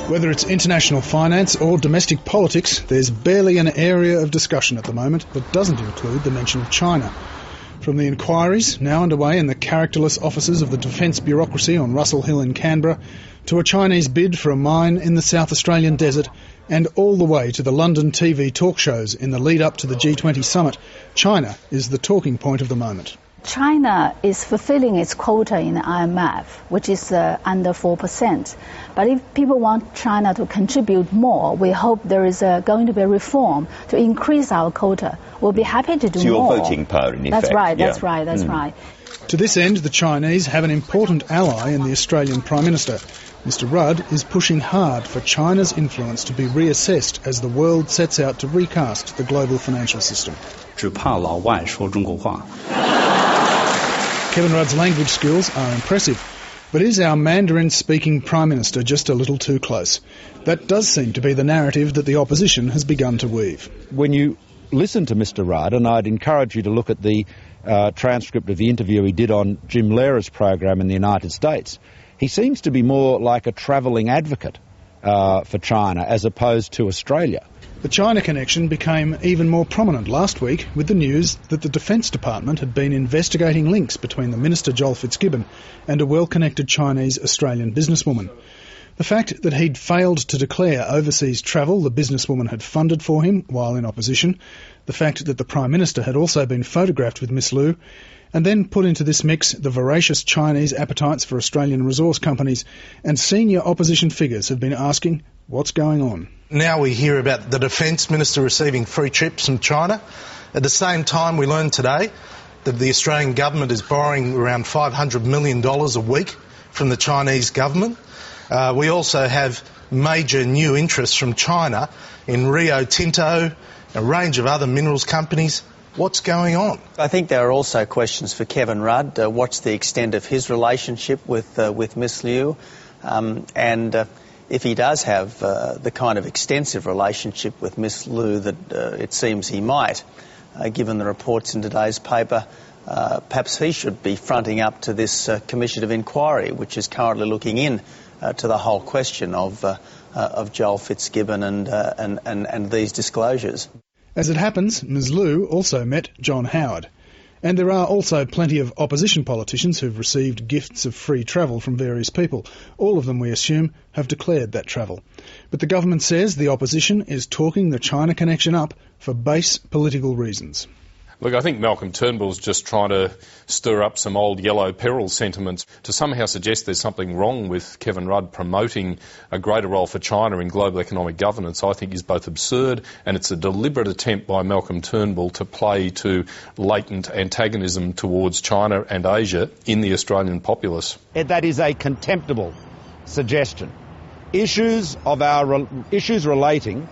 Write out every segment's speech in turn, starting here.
Whether it's international finance or domestic politics, there's barely an area of discussion at the moment that doesn't include the mention of China. From the inquiries now underway in the characterless offices of the defence bureaucracy on Russell Hill in Canberra, to a Chinese bid for a mine in the South Australian desert, and all the way to the London TV talk shows in the lead up to the G20 summit, China is the talking point of the moment. China is fulfilling its quota in the IMF, which is under 4%. But if people want China to contribute more, we hope there is going to be a reform to increase our quota. We'll be happy to do more. So your voting power, in effect. That's right, yeah. that's right. To this end, the Chinese have an important ally in the Australian Prime Minister. Mr Rudd is pushing hard for China's influence to be reassessed as the world sets out to recast the global financial system. 只怕老外说中国话。 Kevin Rudd's language skills are impressive, but is our Mandarin-speaking Prime Minister just a little too close? That does seem to be the narrative that the opposition has begun to weave. When you listen to Mr Rudd, and I'd encourage you to look at the transcript of the interview he did on Jim Lehrer program in the United States, he seems to be more like a travelling advocate for China as opposed to Australia. The China connection became even more prominent last week with the news that the Defence Department had been investigating links between the Minister Joel Fitzgibbon and a well-connected Chinese-Australian businesswoman. The fact that he'd failed to declare overseas travel the businesswoman had funded for him while in opposition, the fact that the Prime Minister had also been photographed with Miss Liu, and then put into this mix the voracious Chinese appetites for Australian resource companies, and senior opposition figures have been asking, what's going on? Now we hear about the Defence Minister receiving free trips from China. At the same time, we learned today that the Australian government is borrowing around $500 million a week from the Chinese government. We also have major new interests from China in Rio Tinto, a range of other minerals companies. What's going on? I think there are also questions for Kevin Rudd. What's the extent of his relationship with Miss Liu? If he does have the kind of extensive relationship with Miss Liu that it seems he might, given the reports in today's paper, perhaps he should be fronting up to this commission of inquiry, which is currently looking in to the whole question of Joel Fitzgibbon and these disclosures. As it happens, Ms Liu also met John Howard. And there are also plenty of opposition politicians who've received gifts of free travel from various people. All of them, we assume, have declared that travel. But the government says the opposition is talking the China connection up for base political reasons. Look, I think Malcolm Turnbull's just trying to stir up some old yellow peril sentiments to somehow suggest there's something wrong with Kevin Rudd promoting a greater role for China in global economic governance. I think is both absurd and it's a deliberate attempt by Malcolm Turnbull to play to latent antagonism towards China and Asia in the Australian populace. That is a contemptible suggestion. Issues relating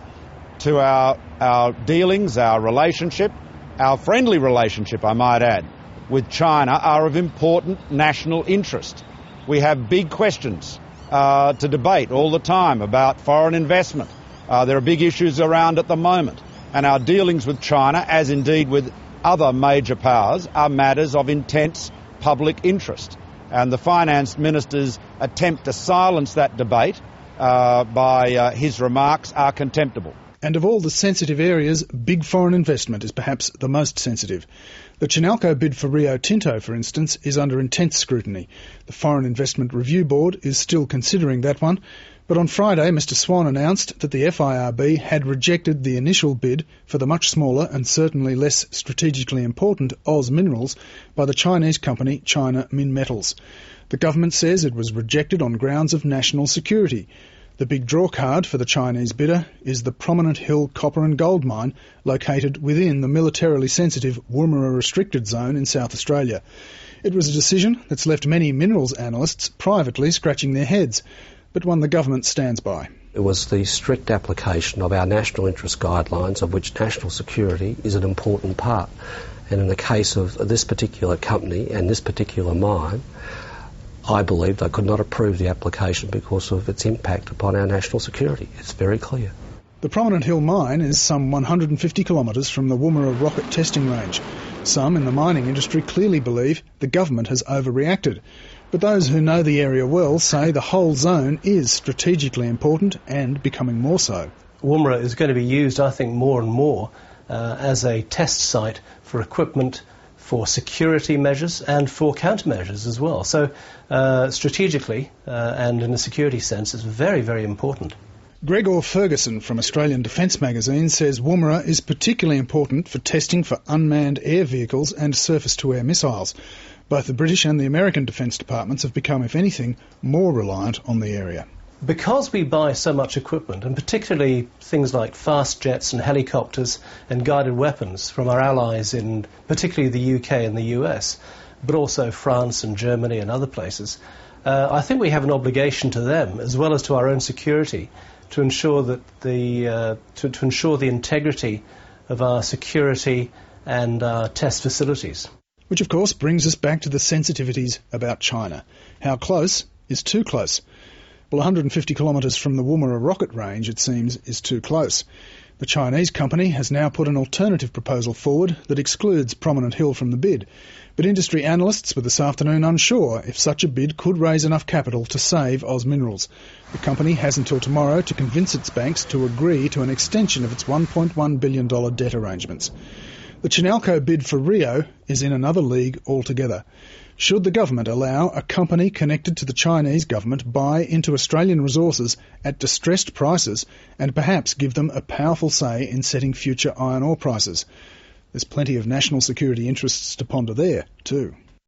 to our dealings, our relationship, our friendly relationship, I might add, with China are of important national interest. We have big questions to debate all the time about foreign investment. There are big issues around at the moment. And our dealings with China, as indeed with other major powers, are matters of intense public interest. And the Finance Minister's attempt to silence that debate by his remarks are contemptible. And of all the sensitive areas, big foreign investment is perhaps the most sensitive. The Chinalco bid for Rio Tinto, for instance, is under intense scrutiny. The Foreign Investment Review Board is still considering that one, but on Friday Mr Swan announced that the FIRB had rejected the initial bid for the much smaller and certainly less strategically important Oz Minerals by the Chinese company China Minmetals. The government says it was rejected on grounds of national security. The big drawcard for the Chinese bidder is the Prominent Hill copper and gold mine located within the militarily sensitive Woomera Restricted Zone in South Australia. It was a decision that's left many minerals analysts privately scratching their heads, but one the government stands by. It was the strict application of our national interest guidelines, of which national security is an important part. And in the case of this particular company and this particular mine, I believed I could not approve the application because of its impact upon our national security. It's very clear. The Prominent Hill mine is some 150 kilometres from the Woomera rocket testing range. Some in the mining industry clearly believe the government has overreacted. But those who know the area well say the whole zone is strategically important and becoming more so. Woomera is going to be used, I think, more and more as a test site for equipment, for security measures and for countermeasures as well. So strategically and in a security sense, it's very, very important. Gregor Ferguson from Australian Defence magazine says Woomera is particularly important for testing for unmanned air vehicles and surface-to-air missiles. Both the British and the American Defence Departments have become, if anything, more reliant on the area. Because we buy so much equipment, and particularly things like fast jets and helicopters and guided weapons from our allies in particularly the UK and the US, but also France and Germany and other places, I think we have an obligation to them, as well as to our own security, to ensure that to ensure the integrity of our security and our test facilities. Which of course brings us back to the sensitivities about China. How close is too close? Well, 150 kilometres from the Woomera rocket range, it seems, is too close. The Chinese company has now put an alternative proposal forward that excludes Prominent Hill from the bid. But industry analysts were this afternoon unsure if such a bid could raise enough capital to save Oz Minerals. The company has until tomorrow to convince its banks to agree to an extension of its $1.1 billion debt arrangements. The Chinalco bid for Rio is in another league altogether. Should the government allow a company connected to the Chinese government buy into Australian resources at distressed prices and perhaps give them a powerful say in setting future iron ore prices? There's plenty of national security interests to ponder there, too.